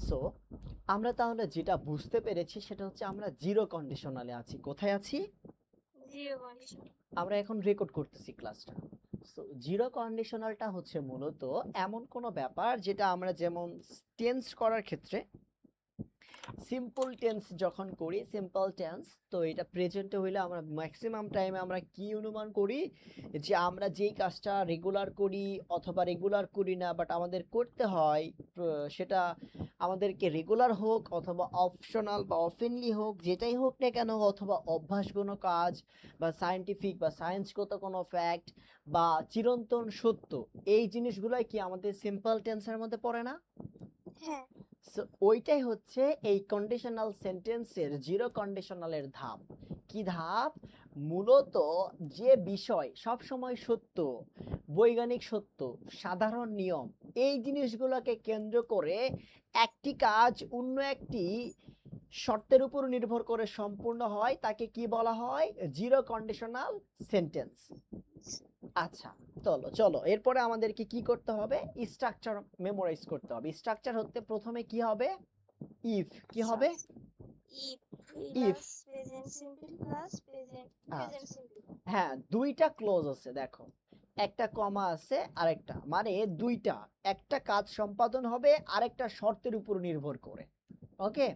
So আমরা তাহলে যেটা বুঝতে পেরেছি সেটা হচ্ছে আমরা জিরো কন্ডিশনালে আছি। কোথায় আছি? Zero condition. আমরা এখন রেকর্ড করতেছি ক্লাসটা। সো জিরো কন্ডিশনালটা হচ্ছে মূলত এমন কোনো ব্যাপার যেটা আমরা যেমন টেন্স করার ক্ষেত্রে সিম্পল টেন্স যখন করি, সিম্পল টেন্স, তো এটা প্রেজেন্টে হইলে আমরা ম্যাক্সিমাম টাইমে আমরা কি অনুমান করি যে আমরা যেই কাজটা রেগুলার করি অথবা রেগুলার করি না বাট আমাদের করতে হয়, সেটা আমাদেরকে রেগুলার হোক অথবা অপশনাল বা অফেনলি হোক, যেটাই হোক না কেন, অথবা অভ্যাসগত কাজ বা সায়েন্টিফিক বা সায়েন্সগত কোনো ফ্যাক্ট বা চিরন্তন সত্য, এই জিনিসগুলাই কি আমাদের সিম্পল টেন্সের মধ্যে পড়ে না? হ্যাঁ। সো ওইটাই হচ্ছে এই কন্ডিশনাল সেন্টেন্সের জিরো কন্ডিশনালের ধাপ। কি ধাপ? মূলত যে বিষয় সব সময় সত্য, বৈজ্ঞানিক সত্য, সাধারণ নিয়ম, এই জিনিসগুলোকে কেন্দ্র করে একটি কাজ অন্য একটি শর্তের উপর নির্ভর করে সম্পূর্ণ হয়, তাকে কি বলা হয়? Zero conditional sentence. আচ্ছা, চলো এরপরে আমাদেরকে কি করতে হবে? স্ট্রাকচার মেমোরাইজ করতে হবে। স্ট্রাকচার হতে প্রথমে কি হবে? ইফ। কি হবে? If if. Plus present simple plus present simple. হ্যাঁ, দুইটা ক্লোজ আছে দেখো, একটা কমা আছে আরেকটা, মানে দুইটা, একটা কাজ সম্পাদন হবে আরেকটা শর্তের উপর নির্ভর করে। ওকে,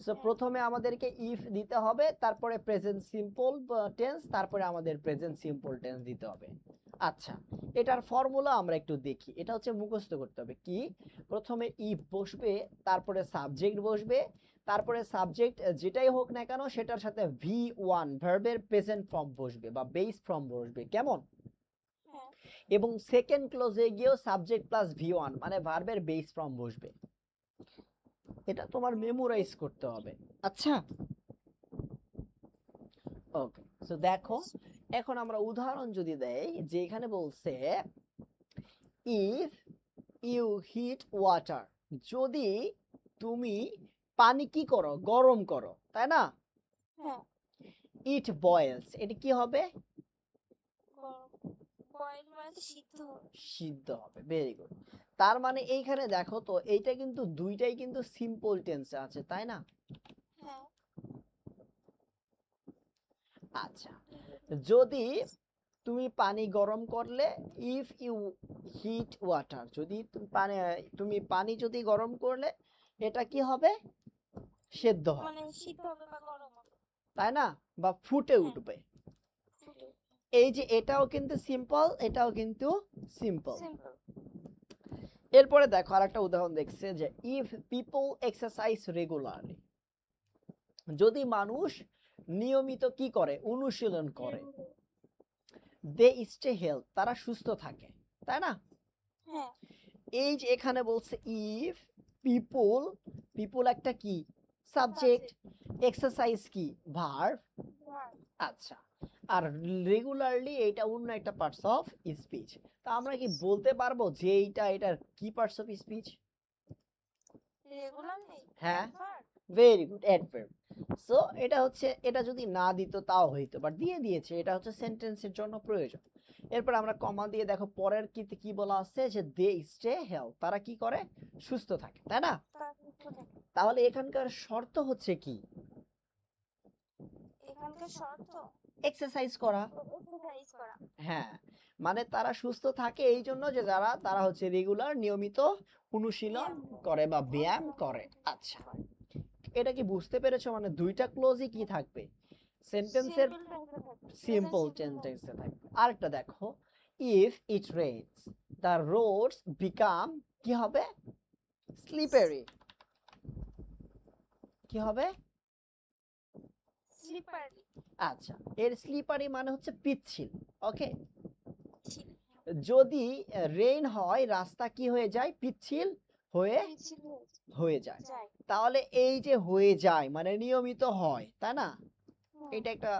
সো প্রথমে আমাদেরকে ইফ দিতে হবে, তারপরে প্রেজেন্ট সিম্পল টেন্স, তারপরে আমাদের প্রেজেন্ট সিম্পল টেন্স দিতে হবে। আচ্ছা, এটার ফর্মুলা আমরা একটু দেখি। এটা হচ্ছে মুখস্থ করতে হবে। কি? প্রথমে ইফ বসবে, তারপরে সাবজেক্ট বসবে, তারপরে সাবজেক্ট যেটাই হোক না কেন সেটার সাথে ভি1 ভার্বের প্রেজেন্ট ফর্ম বসবে বা বেস ফর্ম বসবে। কেমন? এবং সেকেন্ড ক্লোজে গিয়েও সাবজেক্ট প্লাস ভি1 মানে ভার্বের বেস ফর্ম বসবে। এটা তোমার মেমোরাইজ করতে হবে। আচ্ছা, ওকে, সো দেখো এখন আমরা উদাহরণ যদি দেই, যে এখানে বলছে ইফ ইউ হিট ওয়াটার, যদি তুমি পানি কি করো? গরম করো, তাই না? হ্যাঁ। ইট বয়েলস, এটা কি হবে? বয়েল মানে সিদ্ধ হবে। সিদ্ধ হবে। Very good. তার মানে এইখানে দেখো তো, এইটা কিন্তু দুইটাই কিন্তু সিম্পল টেন্সে আছে, তাই না? হ্যাঁ। আচ্ছা, যদি তুমি পানি গরম করলে, ইফ ইউ হিট ওয়াটার, যদি তুমি পানি যদি গরম করলে, এটা কি হবে? সেদ্ধ হবে, মানে সিদ্ধ হবে বা গরম হবে, তাই না? বা ফুটে হ্যাঁ উঠবে। ফুটে। এই যে এটাও কিন্তু সিম্পল, এটাও কিন্তু সিম্পল। সিম্পল। এরপরে দেখো আরেকটা উদাহরণ দেখছে যে ইফ পিপল এক্সারসাইজ রেগুলারলি, যদি মানুষ নিয়মিত কি করে? অনুশীলন করে। দে স্টে হেলথ, তারা সুস্থ থাকে, তাই না? হ্যাঁ। এই যে এখানে বলছে ইফ পিপল, পিপল একটা কি? সাবজেক্ট, এক্সারসাইজ কি? ভার্ব। আচ্ছা, আর রেগুলারলি এটা অন্য একটা পার্টস অফ স্পিচ। তা আমরা কি বলতে পারবো যে এটার কি পার্টস অফ স্পিচ? রেগুলারলি হ্যাঁ, adverb. Very good, adverb. So এটা হচ্ছে, এটা যদি না দিত তাও হইতো, বাট দিয়ে দিয়েছে, এটা হচ্ছে সেন্টেন্সের জন্য প্রয়োজন। এরপর আমরা কমা দিয়ে দেখো পরের কি বলা আছে, যে দে স্টে হেলথ, তারা কি করে? সুস্থ থাকে, তাই না? তাহলে এখানকার শর্ত হচ্ছে কি? এখানকার শর্ত এক্সারসাইজ করা। এক্সারসাইজ করা। হ্যাঁ, মানে তারা সুস্থ থাকে এই জন্য যে তারা হচ্ছে রেগুলার, নিয়মিত অনুশীলন করে বা ব্যায়াম করে। আচ্ছা, এটা কি বুঝতে পেরেছো? মানে দুইটা ক্লোজই কি থাকবে? সেন্টেন্সের সিম্পল সেন্টেন্সে থাকবে। আরেকটা দেখো, if it rains the roads become, কি হবে? স্লিপারি। কি হবে? স্লিপারি। আচ্ছা, এর স্লিপারি মানে হচ্ছে পিচ্ছিল। ওকে, যদি রেইন হয় রাস্তা কি হয়ে যায়? পিচ্ছিল হয়ে হয়ে যায়। তাহলে এই যে হয়ে যায় মানে নিয়মিত হয়, তাই না? এটা একটা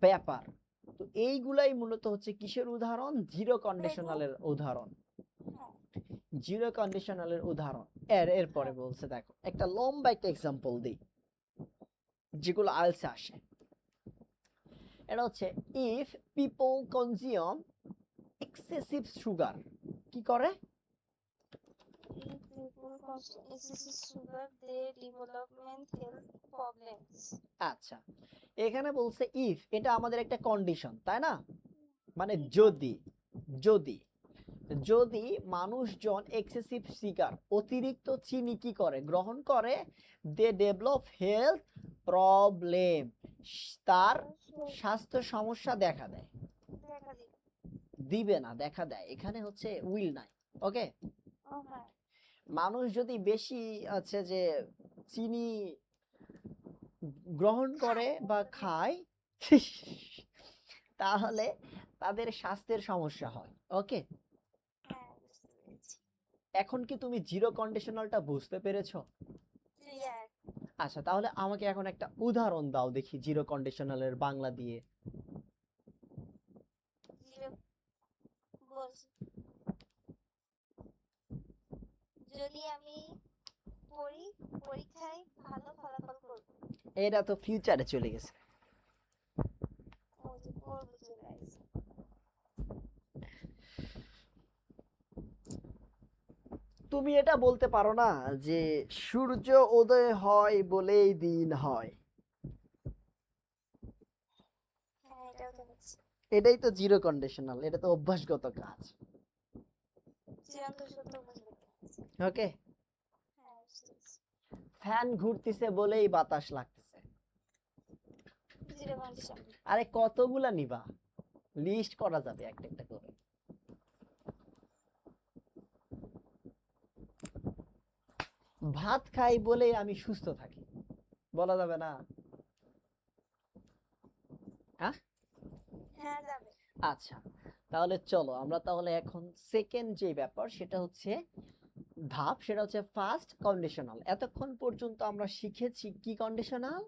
ব্যাপার। তো এইগুলাই মূলত হচ্ছে কিসের উদাহরণ? জিরো কন্ডিশনালের উদাহরণ। জিরো কন্ডিশনালের উদাহরণ। এরপরে বলছে দেখো, একটা লম্বা একটা এক্সাম্পল দিই যেগুলো আইএলটিএসে আসে। এটা হচ্ছে if people consume excessive sugar, কি করে? excessive sugar, they development health problems. আচ্ছা, এখানে বলছে ইফ, এটা আমাদের একটা কন্ডিশন, তাই না? মানে যদি যদি যদি মানুষজন এক্সেসিভ সুগার, অতিরিক্ত চিনি কি করে, গ্রহণ করে, দে ডেভেলপ হেলথ প্রবলেম, তার স্বাস্থ্য সমস্যা দেখা দেয়। দেখা দিই। দিবে না, দেখা দেয়, এখানে হচ্ছে উইল নাই। ওকে, ও হ্যাঁ। মানুষ যদি বেশি আছে যে চিনি গ্রহণ করে বা খায় তাহলে তাদের স্বাস্থ্যের সমস্যা হয়। ওকে, হ্যাঁ, বুঝতে পেরেছি। এখন কি তুমি জিরো কন্ডিশনালটা বুঝতে পেরেছো? ক্লিয়ার। আচ্ছা, তাহলে আমাকে এখন একটা উদাহরণ দাও দেখি জিরো কন্ডিশনালের বাংলা দিয়ে। জিরো বলছি, যদি আমি পরীক্ষায় ভালো ফলাফল করব। এটা তো ফিউচারে চলে গেছে। ওই যে করব চলে আসছে। তুমি এটা বলতে পারো না যে সূর্য উদয় হয় বলেই দিন হয়? হ্যাঁ, এটাও জানিস। এটাই তো জিরো কন্ডিশনাল, এটা তো অভ্যাসগত কাজ। চিরন্ত সত্য বুঝতে পেরেছি। ওকে, হ্যাঁ, বুঝতে পেরেছি। ফ্যান ঘুরতেছে বলেই বাতাস লাগতেছে। Zero condition. আরে কতগুলা নিবা, লিস্ট করা যাবে একটা একটা করে। ভাত খাই বলেই আমি সুস্থ থাকি, বলা যাবে না? হ্যাঁ, হ্যাঁ, যাবে। আচ্ছা, তাহলে চলো আমরা তাহলে এখন সেকেন্ড যে ব্যাপার সেটা হচ্ছে ধাপ, সেটা হচ্ছে ফার্স্ট কন্ডিশনাল। এতক্ষণ পর্যন্ত আমরা শিখেছি কি কন্ডিশনাল,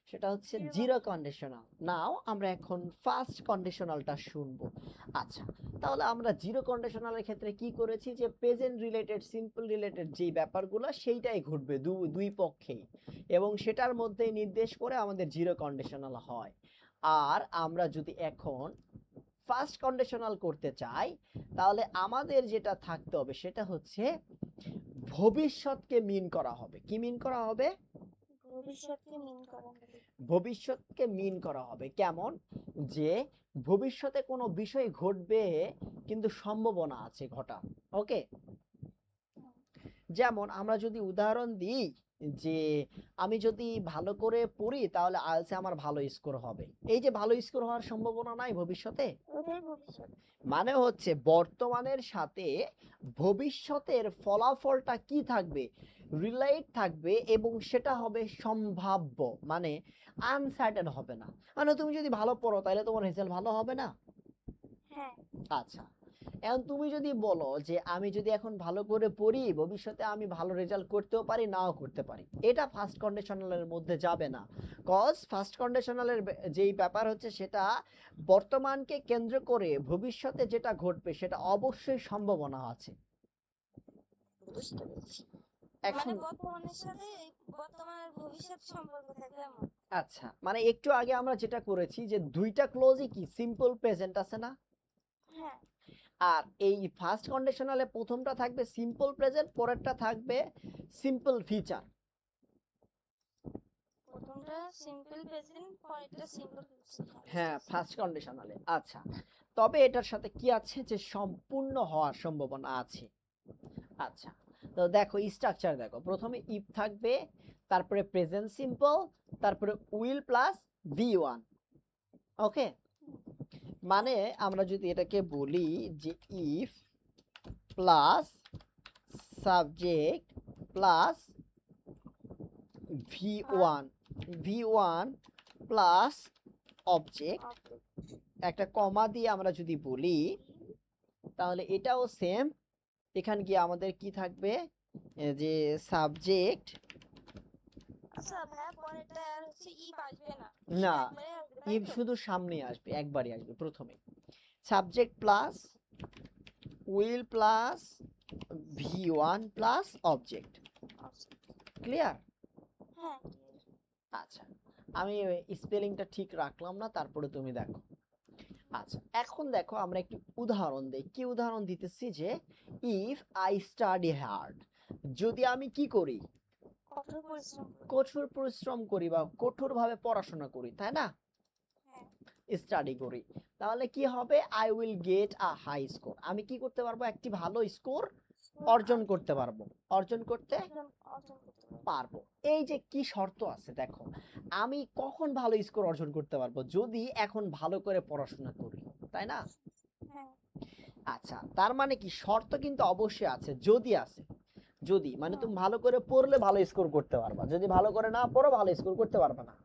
সেটা হচ্ছে Zero জিরো কন্ডিশনাল। নাও আমরা এখন ফার্স্ট কন্ডিশনালটা শুনবো। আচ্ছা, তাহলে আমরা জিরো কন্ডিশনালের ক্ষেত্রে কি করেছি, যে প্রেজেন্ট রিলেটেড, সিম্পল রিলেটেড যেই ব্যাপারগুলো সেইটাই ঘটবে দুই পক্ষেই, এবং সেটার মধ্যেই নির্দেশ করে আমাদের জিরো কন্ডিশনাল হয়। আর আমরা যদি এখন ফার্স্ট কন্ডিশনাল করতে চাই, তাহলে আমাদের যেটা থাকতে হবে সেটা হচ্ছে ভবিষ্যৎকে মিন করা হবে। কি মিন করা হবে? ভবিষ্যৎকে মিন করা হবে। ভবিষ্যৎকে মিন করা হবে কেমন, যে ভবিষ্যতে কোনো বিষয় ঘটবে কিন্তু সম্ভাবনা আছে ঘটা। ওকে, যেমন আমরা যদি উদাহরণ দিই যে আমি যদি ভালো করে পড়ি তাহলে আইএলটিএস আমার ভালো স্কোর হবে, এই যে ভালো স্কোর হওয়ার সম্ভাবনা নাই ভবিষ্যতে, ওটাই ভবিষ্যৎ। মানে হচ্ছে বর্তমানের সাথে ভবিষ্যতের ফলাফলটা কি থাকবে, রিলেট থাকবে, এবং সেটা হবে সম্ভাব্য, মানে আনসার্টেন হবে না। মানে তুমি যদি ভালো পড়ো তাহলে তোমার রেজাল্ট ভালো হবে না। হ্যাঁ। আচ্ছা, এখন তুমি যদি বলো যে আমি যদি এখন ভালো করে পড়ি ভবিষ্যতে আমি ভালো রেজাল্ট করতেও পারি নাও করতে পারি, এটা ফার্স্ট কন্ডিশনালের মধ্যে যাবে না। কজ ফার্স্ট কন্ডিশনালের যেই ব্যাপার হচ্ছে সেটা বর্তমানকে কেন্দ্র করে ভবিষ্যতে যেটা ঘটবে সেটা অবশ্যই সম্ভাবনা আছে। বুঝতে পেরেছি। এখন মানে বর্তমানের সাথে বর্তমান আর ভবিষ্যৎ সম্পর্ক থাকবে এমন। আচ্ছা, মানে একটু আগে আমরা যেটা করেছি যে দুইটা ক্লোজই কি সিম্পল প্রেজেন্ট আছে না? হ্যাঁ। আর এই ফার্স্ট কন্ডিশনালে প্রথমটা থাকবে সিম্পল প্রেজেন্ট, পরেরটা থাকবে সিম্পল ফিউচার। প্রথমটা সিম্পল প্রেজেন্ট, পরেরটা সিম্পল ফিউচার। হ্যাঁ, ফার্স্ট কন্ডিশনালে। আচ্ছা, তবে এটার সাথে কি আছে, যে সম্পূর্ণ হওয়ার সম্ভাবনা আছে। আচ্ছা, তো দেখো স্ট্রাকচার দেখো, প্রথমে ইফ থাকবে, তারপরে প্রেজেন্ট সিম্পল, তারপরে উইল প্লাস ভি1। ওকে, মানে আমরা যদি এটাকে বলি যে if plus subject plus V1, V1 plus object, একটা কমা দিয়ে আমরা যদি বলি তাহলে এটাও সেম। এখানে গিয়ে আমাদের কি থাকবে, যে সাবজেক্ট, আচ্ছা ভাই, পরেরটা আর হচ্ছে ইফ আসবে না। না, একবারে আসবে, তাই ইফ তো? শুধু সামনে আসবে, একবারই আসবে প্রথমে। Subject plus will plus V1 plus object. Clear? হ্যাঁ। আচ্ছা, আমি স্পেলিংটা ঠিক রাখলাম না, তারপরে তুমি দেখো। আচ্ছা, এখন দেখো আমরা একটি উদাহরণ দেই। কি উদাহরণ দিতেছি, যে ইফ আই স্টাডি হার্ড, যদি আমি কি করি, কঠোর পরিশ্রম করি। কঠোর পরিশ্রম করি বা কঠোরভাবে পড়াশোনা করি, তাই না, হ্যাঁ স্টাডি করি, তাহলে কি হবে, I will get a high score, আমি কি করতে পারবো, একটি ভালো স্কোর অর্জন করতে পারবো, অর্জন করতে অর্জন করতে পারবো। পারবো। এই যে কি শর্ত আছে দেখো, আমি কখন ভালো স্কোর অর্জন করতে পারবো, যদি এখন ভালো করে পড়াশোনা করি, তাই না। হ্যাঁ আচ্ছা, তার মানে কি শর্ত কিন্তু অবশ্যই আছে, যদি আছে, যদি মানে হুম। তুমি ভালো করে পড়লে ভালো স্কোর করতে পারবা, যদি ভালো করে না পড়ো ভালো স্কোর করতে পারবে না,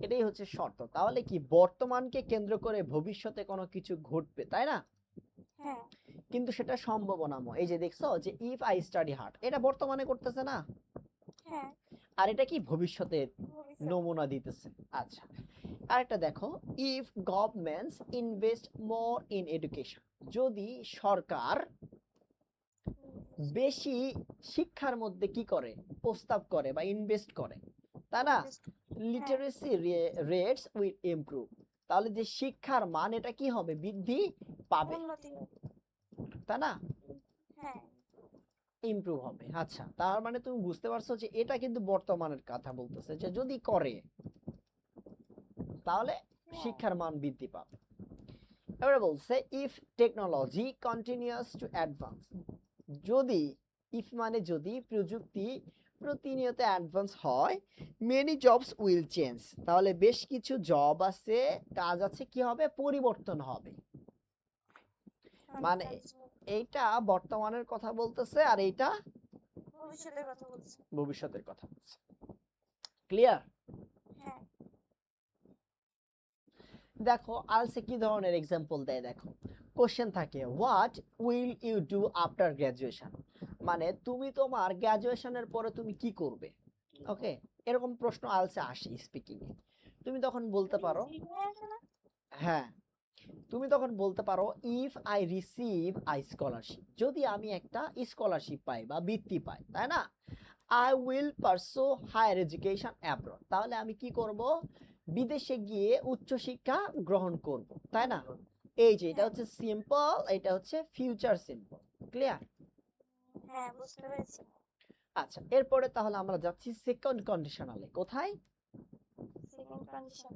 এটাই হচ্ছে শর্ত। তাহলে কি বর্তমানকে কেন্দ্র করে ভবিষ্যতে কোনো কিছু ঘটবে, তাই না, হ্যাঁ কিন্তু সেটা সম্ভাবনাময়। এই যে দেখছো যে ইফ আই স্টাডি হার্ড, এটা বর্তমানে করতেছে না, হ্যাঁ আর এটা কি ভবিষ্যতে ভবিষ্যৎ। নমুনা দিতেছে। আচ্ছা, আরেকটা দেখো, if governments invest more in education, যদি সরকার বেশি শিক্ষার মধ্যে কি করে, প্রস্তাব করে বা ইনভেস্ট করে, তাই না, লিটারেসি রেটস উইল ইমপ্রুভ, তাহলে যে শিক্ষার মান এটা কি হবে, বৃদ্ধি পাবে, উন্নতি হবে। তাই না, হ্যাঁ ইমপ্রুভ হবে। আচ্ছা, তার মানে তুমি বুঝতে পারছো যে এটা কিন্তু বর্তমানের কথা বলতেছে, যে যদি করে তাহলে হ্যাঁ শিক্ষার মান বৃদ্ধি পাবে। এবারে বলছে if technology continuous to advance, যদি, ইফ মানে যদি, প্রযুক্তি প্রতিনিয়ত অ্যাডভান্স হয়, মেনি জবস উইল চেঞ্জ, তাহলে বেশ কিছু জব আছে, কাজ আছে, কি হবে, পরিবর্তন হবে। মানে এইটা বর্তমানের কথা বলতেছে আর এইটা ভবিষ্যতের কথা বলছি। ভবিষ্যতের কথা বলছে। ক্লিয়ার। হ্যাঁ দেখো আলসে কি ধরনের এক্সাম্পল দেয়, দেখো কোশ্চেন থাকে, what will you do after graduation, মানে তুমি তোমার গ্র্যাজুয়েশনের পরে তুমি কি করবে, ওকে, এরকম প্রশ্ন আলসে আসে স্পিকিং এ, তুমি তখন বলতে পারো, হ্যাঁ, তুমি তখন বলতে পারো if I receive I scholarship, যদি আমি একটা স্কলারশিপ পাই বা বৃত্তি পাই, তাই না, I will pursue higher education abroad, তাহলে আমি কি করব, বিদেশে গিয়ে উচ্চশিক্ষা গ্রহণ করব, তাই না, এই যে এটা হচ্ছে সিম্পল, এটা হচ্ছে ফিউচার সিম্পল। ক্লিয়ার। হ্যাঁ বুঝতে পেরেছি। আচ্ছা, এরপরে তাহলে আমরা যাচ্ছি সেকেন্ড কন্ডিশনালে, কোথায়, সেকেন্ড কন্ডিশন।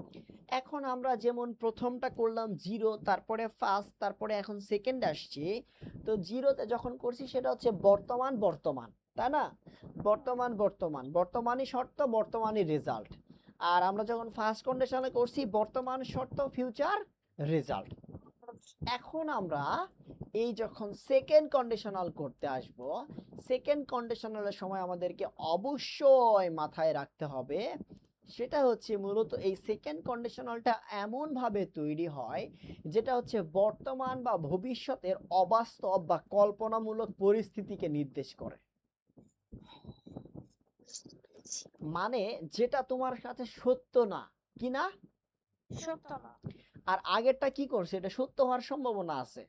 এখন আমরা যেমন প্রথমটা করলাম জিরো, তারপরে ফার্স্ট, তারপরে এখন সেকেন্ড আসছে, তো জিরোতে যখন করছি সেটা হচ্ছে বর্তমান বর্তমান, তাই না, বর্তমান বর্তমান, বর্তমানই শর্ত, বর্তমানই রেজাল্ট, আর আমরা যখন ফার্স্ট কন্ডিশনে করছি বর্তমান শর্ত, ফিউচার রেজাল্ট। এখন আমরা এই যখন সেকেন্ড কন্ডিশনাল করতে আসব, সেকেন্ড কন্ডিশনালের সময় আমাদেরকে অবশ্যই মাথায় রাখতে হবে, সেটা হচ্ছে মূলত এই সেকেন্ড কন্ডিশনালটা এমন ভাবে তৈরি হয় যেটা হচ্ছে বর্তমান বা ভবিষ্যতের অবাস্তব বা কল্পনামূলক পরিস্থিতিকে নির্দেশ করে, মানে যেটা তোমার কাছে সত্য না, কি না, সত্য না, আর আগেরটা কি করছে, এটা সত্য হওয়ার সম্ভাবনা আছে,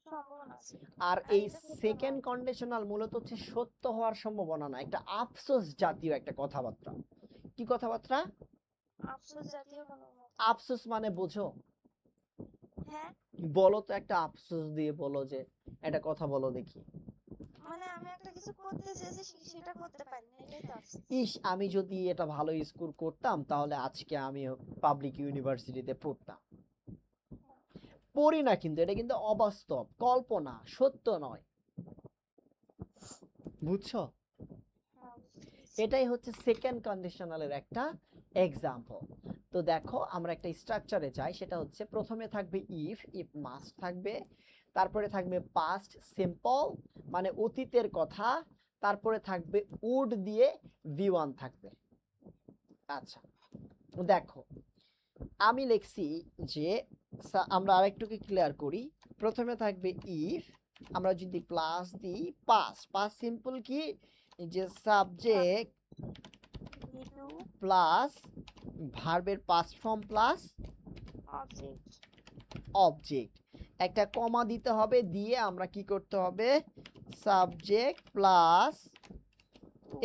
সম্ভাবনা আছে। আর আর এই এটা সত্য সেকেন্ড নয়। কন্ডিশনাল মূলত হচ্ছে সত্য হওয়ার সম্ভাবনা না, একটা আফসোস জাতীয় একটা কথাবার্তা। কি কথাবার্তা, আফসোস জাতীয় কোনো মত। আফসোস মানে বোঝো, হ্যাঁ বলো তো, একটা আফসোস দিয়ে বলো, যে একটা কথা বলো দেখি, মানে আমি একটা কিছু করতে চেয়েছি সেটা করতে পারি না, এটাই তো আফসোস। ইস, আমি যদি এটা ভালো স্কোর করতাম তাহলে আজকে আমি পাবলিক ইউনিভার্সিটিতে পড়তাম, পড়ি না, কিন্তু এটা কিন্তু অবাস্তব, কল্পনা, সত্য নয়, বুঝছো, হ্যাঁ বুঝতে পেরেছি। এটাই হচ্ছে সেকেন্ড কন্ডিশনালের একটা এক্সাম্পল। তো দেখো আমরা একটা স্ট্রাকচারে যাই, সেটা হচ্ছে প্রথমে থাকবে ইফ, ইফ মাস্ট থাকবে, তারপরে থাকবে পাস্ট সিম্পল মানে অতীতের কথা, তারপরে থাকবে উড দিয়ে ভি1 থাকবে। আচ্ছা, দেখো আমি লিখছি যে আমরা আরেকটুকে ক্লিয়ার করি, প্রথমে থাকবে ইফ, আমরা যদি প্লাস দিই পাস, পাস সিম্পল কি, যে সাবজেক্ট V2 প্লাস ভার্বের past form plus object. Object, একটা কমা দিতে হবে, দিয়ে আমরা কি করতে হবে, সাবজেক্ট প্লাস,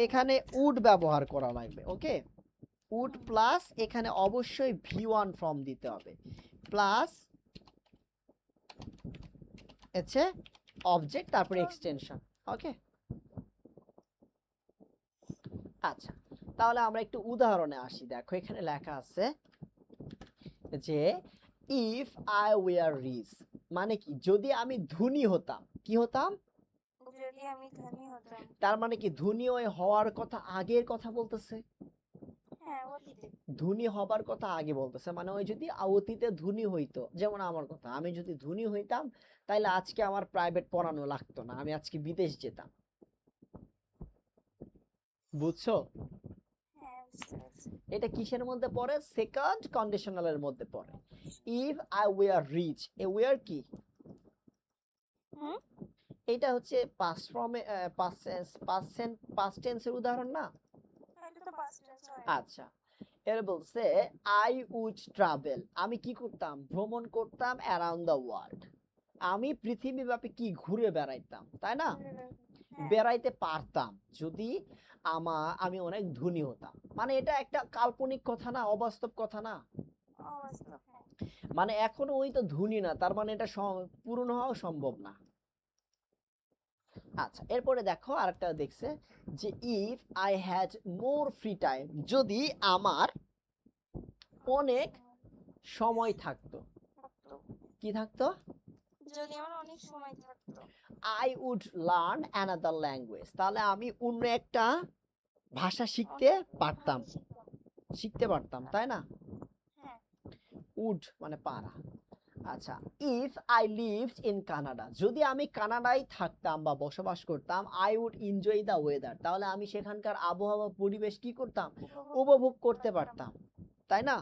এখানে উড ব্যবহার করা লাগবে, ওকে, উড প্লাস এখানে অবশ্যই ভি1 ফর্ম দিতে হবে, প্লাস হচ্ছে অবজেক্ট, তারপরে এক্সটেনশন, ওকে। আচ্ছা, তাহলে আমরা একটু উদাহরণে আসি। দেখো এখানে লেখা আছে যে ইফ আই ওয়ার রিচ, মানে কি যদি আমি ধনী হতাম, কি হতাম? যদি আমি ধনী হতাম। তার মানে কি ধনী হওয়ার কথা আগের কথা বলতেছে, হ্যাঁ, অতীতে। ধনী হবার কথা আগে বলতেছে, মানে ওই যদি অতীতে ধনী হইতো, যেমন আমার কথা, আমি যদি ধনী হইতাম তাহলে আজকে আমার প্রাইভেট পড়ানো লাগতো না, আমি আজকে বিদেশ যেতাম। বুঝছো? হ্যাঁ, বুঝতে পারছি। এটা কিসের মধ্যে পড়ে? সেকেন্ড কন্ডিশনালের মধ্যে পড়ে। ইফ আই ওয়ার রিচ, এ ওয়ার কি? হুম? এটা হচ্ছে পাস্ট ফর্মে, পাস্ট টেন্সের উদাহরণ না? এটা তো পাস্ট টেন্স হয়। আচ্ছা, এর বলছে আই উড ট্রাভেল, আমি কি করতাম? ভ্রমণ করতাম অ্যারাউন্ড দ্য ওয়ার্ল্ড, আমি পৃথিবীব্যাপী কি ঘুরে বেড়াইতাম, তাই না? হ্যাঁ, বেড়াইতে পারতাম যদি আমি অনেক ধনী হতাম। মানে এটা একটা কাল্পনিক কথা না, অবাস্তব কথা না? অবাস্তব। হ্যাঁ। মানে এখনো ওই তো ধনী না, তার মানে এটা পূরণ হওয়া সম্ভব না। আচ্ছা, এরপরে দেখো আরেকটা দেখছে যে if I had more free time, যদি আমার অনেক সময় থাকতো, থাকতো। কি থাকতো? যদি আমার অনেক সময় থাকতো। I would learn another language, তাহলে আমি অন্য একটা ভাষা শিখতে অনেক পারতাম, ভালো শিখতাম। শিখতে পারতাম, তাই না? হ্যাঁ। উড মানে পারা। আচ্ছা, if I lived in Canada, যদি আমি কানাডায় থাকতাম বা বসবাস করতাম, I would enjoy the weather, তাহলে আমি সেখানকার আবহাওয়া পরিবেশ কি করতাম? উপভোগ করতে পারতাম, তাই না?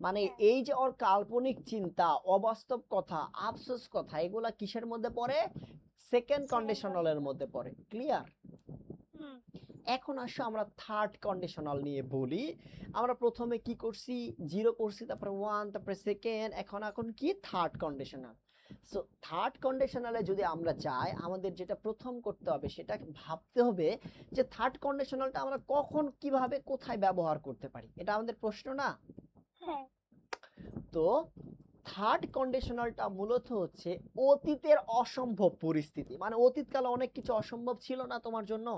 মানে হ্যাঁ। এই যে ওর কাল্পনিক চিন্তা, অবাস্তব কথা, আফসোস কথা, এগুলা কিসের মধ্যে পড়ে? সেকেন্ড কন্ডিশনালের মধ্যে পড়ে। ক্লিয়ার? হুম। এখন আসো আমরা থার্ড কন্ডিশনাল নিয়ে বলি। আমরা প্রথমে কি করছি? জিরো করছি, তারপরে ওয়ান, তারপরে সেকেন্ড, এখন কি থার্ড কন্ডিশনাল। সো থার্ড কন্ডিশনালে যদি আমরা যাই, আমাদের যেটা প্রথম করতে হবে সেটা ভাবতে হবে যে থার্ড কন্ডিশনালটা আমরা কখন, কিভাবে, কোথায় ব্যবহার করতে পারি। এটা আমাদের প্রশ্ন না? হ্যাঁ। তো থার্ড কন্ডিশনালটা মূলত হচ্ছে অতীতের অসম্ভব পরিস্থিতি, মানে অতীতকালে অনেক কিছু অসম্ভব ছিল না তোমার জন্য।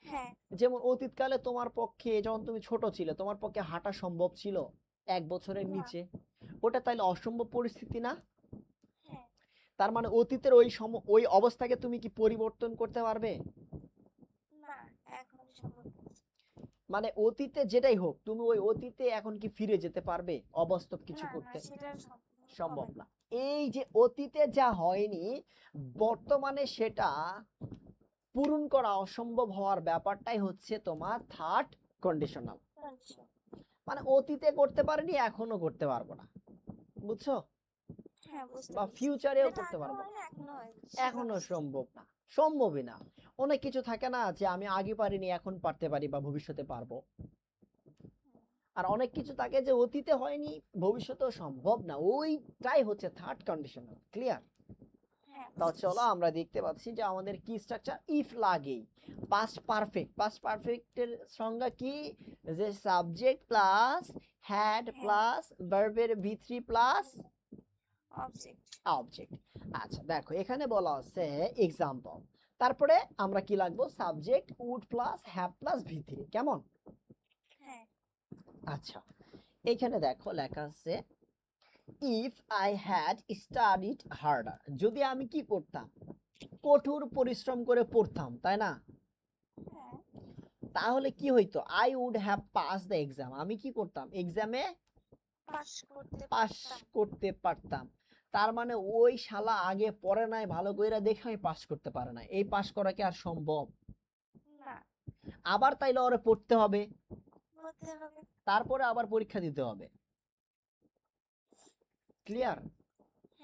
হ্যাঁ। যেমন অতীতকালে তোমার পক্ষে, যখন তুমি ছোট ছিলে, তোমার পক্ষে হাঁটা সম্ভব ছিল 1 বছরের না। নিচে, ওটা তাইলে অসম্ভব পরিস্থিতি না? হ্যাঁ। তার মানে অতীতের ওই অবস্থাকে তুমি কি পরিবর্তন করতে পারবে? না, এখন সম্ভব না। মানে অতীতে যেটাই হোক, তুমি ওই অতীতে এখন কি ফিরে যেতে পারবে অবাস্তব কিছু না, না, করতে? সেটা সম্ভব হবে না। না। এই যে অতীতে যা হয়নি, বর্তমানে সেটা পূরণ করা অসম্ভব হওয়ার ব্যাপারটাই হচ্ছে তোমার থার্ড কন্ডিশনাল। আচ্ছা। মানে অতীতে করতে পারিনি, এখনো করতে পারবো না। বুঝছো? হ্যাঁ, বুঝতে বা পারছি। ফিউচারেও যেটা করতে আগেও পারবো না, হয় না, এখনো হয় না, সেটা এখনো বুঝছি। সম্ভব না, সম্ভবই না। অনেক কিছু থাকে না যে আমি আগে পারিনি, এখন পারতে পারি বা ভবিষ্যতে পারবো। আর অনেক কিছু থাকে যে অতীতে হয়নি, ভবিষ্যতেও সম্ভব না, ওইটাই হচ্ছে থার্ড কন্ডিশনাল। ক্লিয়ার? হ্যাঁ, তাও বুঝতে চলো পারছি। আমরা দেখতে পাচ্ছি যে আমাদের কি স্ট্রাকচার, ইফ লাগেই। পাস্ট পারফেক্টের সংজ্ঞা কি? যে সাবজেক্ট প্লাস হ্যাড হ্যাঁ, প্লাস ভার্বের ভি3 প্লাস অবজেক্ট। অবজেক্ট। আচ্ছা দেখো এখানে বলা আছে এক্সাম্পল, তারপরে আমরা কি লাগবো? Subject would plus have plus ভি3। কেমন? হ্যাঁ। আচ্ছা, এখানে দেখো লেখা আছে if I had studied harder, যদি আমি কি করতাম? কঠোর পরিশ্রম করে পড়তাম, তাই না? হ্যাঁ, তাহলে কি হইতো? I would have pass the exam, আমি কি করতাম? এক্সামে পাস করতে পাস পারতাম। করতে পারতাম। তার মানে ওই শালা আগে পড়ে নাই, ভালো কইরা দেখে আমি পাস করতে পারে না, এই পাস করা কি আর সম্ভব? না, আবার তাইলে ওরে পড়তে হবে, করতে হবে। তারপরে আবার পরীক্ষা দিতে হবে। ক্লিয়ার?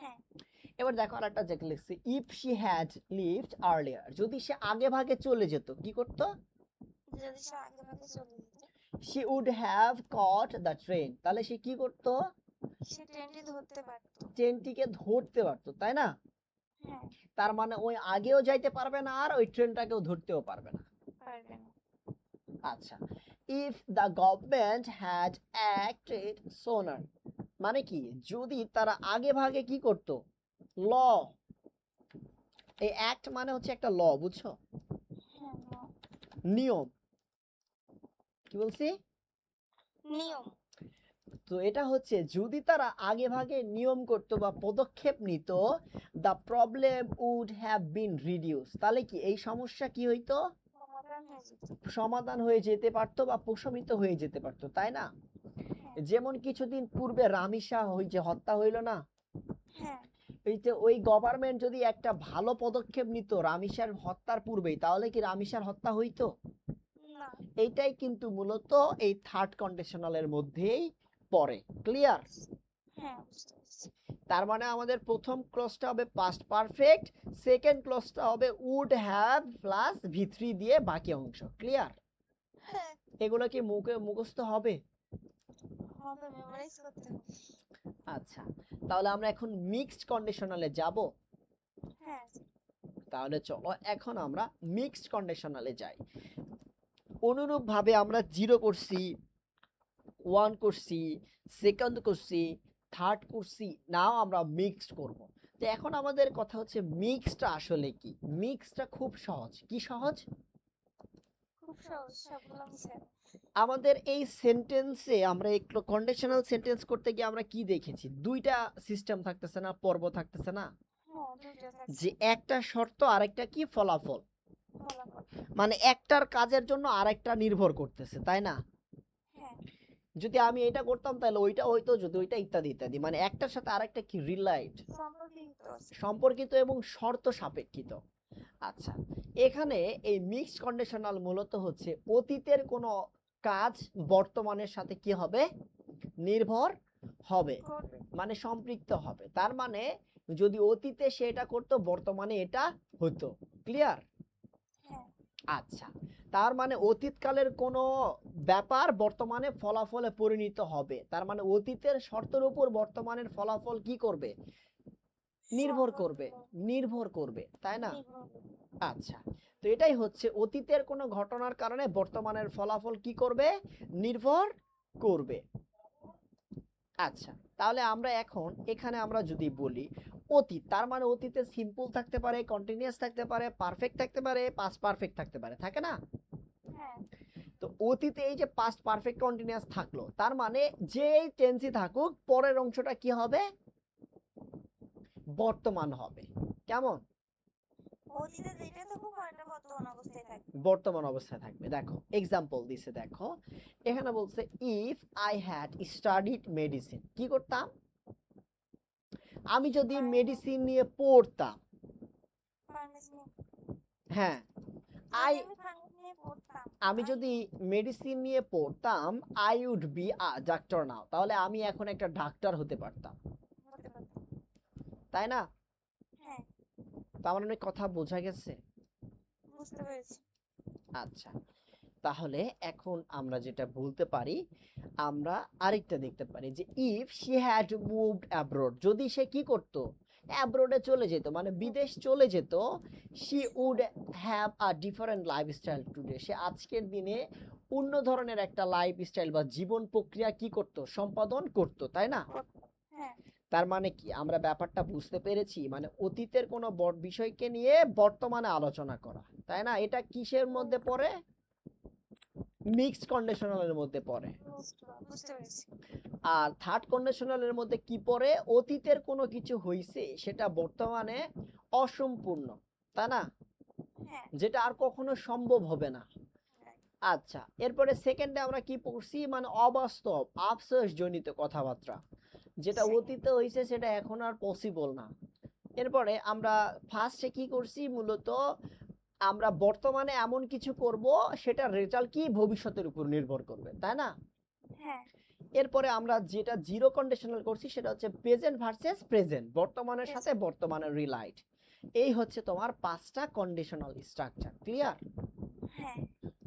হ্যাঁ। এবার দেখো আরেকটা যেটা লিখছি, if she had lived earlier, যদি সে আগে ভাগে চলে যেত, কি করতো? যদি সে আগে ভাগে চলে যেত, she would have caught the train, তাহলে সে কি করতো? সে ট্রেনটি ধরতে পারতো। ট্রেনটিকে ধরতে পারতো, তাই না? হ্যাঁ। তার মানে ওই আগেও যাইতে পারবে না, আর ওই ট্রেনটাকেও ধরতেও পারবে না। পারবে না। আচ্ছা, if the government had acted সোনার, মানে কি যদি তারা আগে ভাগে কি করতো? ল, এই অ্যাক্ট মানে হচ্ছে একটা ল, বুঝছো? হ্যাঁ, নিয়ম। কি বলছি? নিয়ম। তো এটা হচ্ছে যদি তারা আগে ভাগে নিয়ম করতো বা পদক্ষেপ নিত, the problem would have been reduce, তাহলে কি এই সমস্যা কি হইতো? সমাধান হয়ে যেত। সমাধান হয়ে যেতে পারতো বা প্রশমিত হয়ে যেতে পারতো, তাই না? হ্যাঁ যেমন কিছুদিন পূর্বে রামিসা যে হত্যা হইলো না, হ্যাঁ এই যে ওই গভর্নমেন্ট যদি একটা ভালো পদক্ষেপ নিত রামিসার হত্যার পূর্বেই, তাহলে কি রামিসার হত্যা হইতো? না। এইটাই কিন্তু মূলত এই থার্ড কন্ডিশনালের মধ্যেই পড়ে। ক্লিয়ার? হ্যাঁ বুঝতে পারছি। তার মানে আমাদের প্রথম ক্লজটা হবে পাস্ট পারফেক্ট, সেকেন্ড ক্লজটা হবে উড হ্যাভ প্লাস ভি3 দিয়ে বাকি অংশ। ক্লিয়ার? হ্যাঁ এগুলো কি মুখস্থ হবে? হবে, মেমোরাইজ করতে হবে। আচ্ছা, তাহলে আমরা এখন মিক্সড কন্ডিশনালে যাব। হ্যাঁ তাহলে চলো এখন আমরা মিক্সড কন্ডিশনালে যাই। অনুরূপভাবে আমরা 0 করছি, 1 করছি, সেকেন্ড করছি, থার্ড করছি, নাও আমরা মিক্সড করব। তো এখন আমাদের কথা হচ্ছে মিক্সডটা আসলে কি? মিক্সডটা খুব সহজ। কি সহজ? খুব সহজ, সবগুলো মিশে। আমাদের এই সেন্টেন্সে আমরা এই কন্ডিশনাল সেন্টেন্স করতে গিয়ে আমরা কি দেখেছি? দুইটা সিস্টেম থাকতেছে না, পর্ব থাকতেছে না, হ্যাঁ দুইটা থাকছে। যে একটা শর্ত আরেকটা কি ফলাফল, ফলাফল। মানে একটার কাজের জন্য আরেকটা নির্ভর করতেছে, তাই না? হ্যাঁ যদি আমি এটা করতাম তাহলে ওইটা হইতো, যদি ওইটা ইত্যাদি ইত্যাদি, মানে একটার সাথে আরেকটা কি রিলেট, সম্পর্কিত আছে। সম্পর্কিত এবং শর্ত সাপেক্ষিত। আচ্ছা, এখানে এই মিক্সড কন্ডিশনাল মূলত হচ্ছে অতীতের কোনো কাজ বর্তমানের সাথে কি হবে? নির্ভর হবে, করবে। মানে সম্পৃক্ত হবে। তার মানে যদি অতীতে সে এটা করতো, বর্তমানে এটা হতো। ক্লিয়ার? হ্যাঁ আচ্ছা, তার মানে অতীতকালের কোনো ব্যাপার বর্তমানে ফলাফলে পরিণত হবে। তার মানে অতীতের শর্তের উপর বর্তমানের ফলাফল কি করবে? নির্ভর করবে, নির্ভর করবে, তাই না? নির্ভর করবে। আচ্ছা, তো এটাই হচ্ছে অতীতের কোনো ঘটনার কারণে বর্তমানের ফলাফল কি করবে? নির্ভর করবে। আচ্ছা, তাহলে আমরা এখন এখানে আমরা যদি বলি অতীত, তার মানে অতীতে সিম্পল থাকতে পারে, কন্টিনিউয়াস থাকতে পারে, পারফেক্ট থাকতে পারে, পাস্ট পারফেক্ট থাকতে পারে, থাকে না? হ্যাঁ তো অতীতে এই যে পাস্ট পারফেক্ট কন্টিনিউয়াস থাকলো, তার মানে যেই টেন্সই থাকুক পরের অংশটা কি হবে? বর্তমান হবে। কেমন? অতীতে যেটা থাকুক পরেরটা বর্তমান অবস্থায় থাকবে। বর্তমান অবস্থায় থাকবে। দেখো এক্সাম্পল দিছে, দেখো এখানে বলছে if I had studied medicine, কি করতাম? আমি যদি মেডিসিন নিয়ে পড়তাম, ফার্মেসি নিয়ে। হ্যাঁ, যদি আই আমি ফার্মেসি নিয়ে পড়তাম। আমি যদি মেডিসিন নিয়ে পড়তাম, I would be a doctor now, তাহলে আমি এখন একটা ডাক্তার হতে পারতাম, হতে পারতাম। তাই না? হ্যাঁ তার মানে কথা বোঝা গেছে? বুঝতে পেরেছি। আচ্ছা, তাহলে এখন আমরা যেটা বলতে পারি, আমরা আরেকটা দেখতে পারি যে if she had moved abroad, যদি সে কি করত? অ্যাব্রোডে চলে যেত, মানে বিদেশ চলে যেত, she would have a different lifestyle today, সে আজকের দিনে অন্য ধরনের একটা লাইফস্টাইল বা জীবন প্রক্রিয়া কি করত? সম্পাদন করত, তাই না? হ্যাঁ তার মানে কি আমরা ব্যাপারটা বুঝতে পেরেছি? মানে অতীতের কোনো বিষয়কে নিয়ে বর্তমানে আলোচনা করা, তাই না? এটা কিসের মধ্যে পড়ে? মিক্সড কন্ডিশনালের মধ্যে পড়ে। বুঝতে পেরেছি। আর থার্ড কন্ডিশনালের মধ্যে কি পড়ে? অতীতের কোনো কিছু হইছে সেটা বর্তমানে অসম্পূর্ণ, তাই না? হ্যাঁ যেটা আর কখনো সম্ভব হবে না। আচ্ছা, এরপরে সেকেন্ডে আমরা কি পড়ছি? মানে অবাস্তব, আফসোস জনিত কথাবার্তা, যেটা অতীতে হইছে সেটা এখন আর পসিবল না। এরপরে আমরা ফার্স্টে কি করছি? মূলত আমরা বর্তমানে এমন কিছু করব সেটার রেজাল্ট কি ভবিষ্যতের উপর নির্ভর করবে, তাই না? হ্যাঁ এরপরে আমরা যেটা জিরো কন্ডিশনাল করছি সেটা হচ্ছে প্রেজেন্ট ভার্সেস প্রেজেন্ট, বর্তমানের সাথে বর্তমানের রিলাইট। এই হচ্ছে তোমার 5টা কন্ডিশনাল স্ট্রাকচার। ক্লিয়ার? হ্যাঁ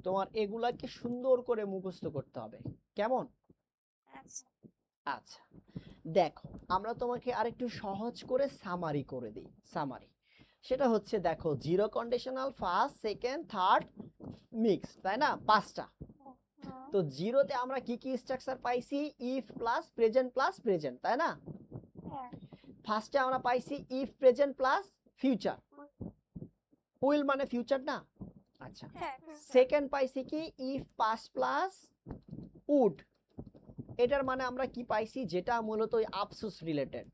তোমার এগুলাকে সুন্দর করে মুখস্থ করতে হবে। কেমন? আচ্ছা আচ্ছা, দেখো আমরা তোমাকে আরেকটু সহজ করে সামারি করে দিই। সামারি সেটা হচ্ছে, দেখো zero conditional, first, second, third, mix, তাই না? 5টা। তো জিরোতে আমরা কি কি স্ট্রাকচার পাইছি? If plus present plus present, তাই না? হ্যাঁ ফার্স্টে আমরা পাইছি if present plus future, will মানে ফিউচার না? আচ্ছা, হ্যাঁ সেকেন্ড পাইছি কি? ইফ পাস্ট প্লাস উড, এটার মানে আমরা কি পাইছি, যেটা মূলত ওই আফসোস রিলেটেড।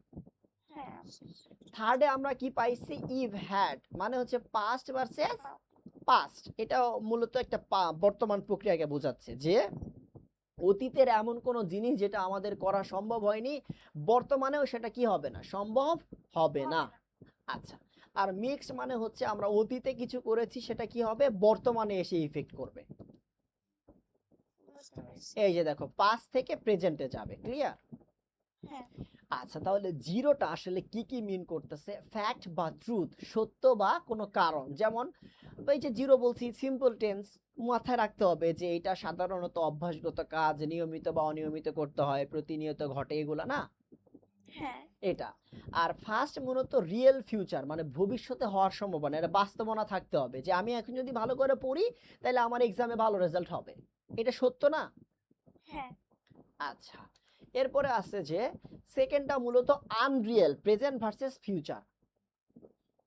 হ্যাঁ আফসোস। থার্ডে আমরা কি পাইছি, ইভ হ্যাড, মানে হচ্ছে পাস্ট ভার্সেস পাস্ট। এটা মূলত একটা বর্তমান প্রক্রিয়াকে বোঝাচ্ছে, যে অতীতের এমন কোনো জিনিস যেটা আমাদের করা সম্ভব হয়নি, বর্তমানেও সেটা কি হবে না, সম্ভব হবে না। আচ্ছা, আর মিক্সড মানে হচ্ছে আমরা অতীতে কিছু করেছি, সেটা কি হবে, বর্তমানে এসে ইফেক্ট করবে। বুঝতে পেরেছি। এই যে দেখো, পাস্ট থেকে প্রেজেন্টে যাবে, ক্লিয়ার? হ্যাঁ আচ্ছা, তাহলে জিরোটা আসলে কি কি মিন করতেছে, ফ্যাক্ট বা ট্রুথ, সত্য বা কোনো কারণ। যেমন এই যে জিরো বলছি, সিম্পল টেন্স, মাথায় রাখতে হবে যে এটা সাধারণত অভ্যাসগত কাজ, নিয়মিত বা অনিয়মিত করতে হয়, প্রতিনিয়ত ঘটে, এগুলা না, হ্যাঁ এটা। আর ফার্স্ট মূলত রিয়েল ফিউচার, মানে ভবিষ্যতে হওয়ার সম্ভাবনা, এটা বাস্তবনা থাকতে হবে, যে আমি এখন যদি ভালো করে পড়ি তাহলে আমার এক্সামে ভালো রেজাল্ট হবে, এটা সত্য না? হ্যাঁ আচ্ছা, এরপরে আছে যে সেকেন্ডটা মূলত আনরিয়েল, প্রেজেন্ট ভার্সেস ফিউচার,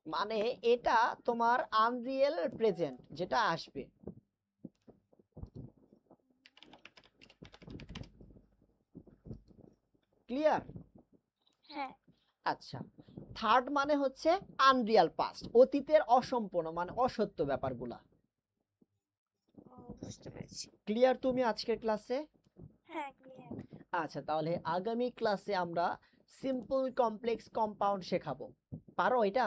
মানে এটা তোমার আনরিয়েল প্রেজেন্ট যেটা আসবে, ক্লিয়ার? হ্যাঁ আচ্ছা, থার্ড মানে হচ্ছে আনরিয়াল পাস্ট, অতীতের অসম্পূর্ণ মানে অসত্য ব্যাপারগুলা। ও বুঝতে পেরেছি। ক্লিয়ার তুমি আজকের ক্লাসে? হ্যাঁ ক্লিয়ার। আচ্ছা, তাহলে আগামী ক্লাসে আমরা সিম্পল কমপ্লেক্স কম্পাউন্ড শেখাবো, পারো এটা?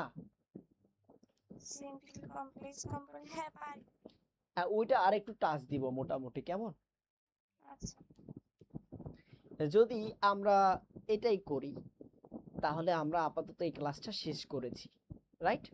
সিম্পল কমপ্লেক্স কম্পাউন্ড হ্যাঁ পারি। হ্যাঁ, ওইটা আরেকটু টাচ দিব মোটামুটি, কেমন? আচ্ছা যদি আমরা এটাই করি তাহলে আমরা আপাতত এই ক্লাসটা শেষ করেছি, রাইট?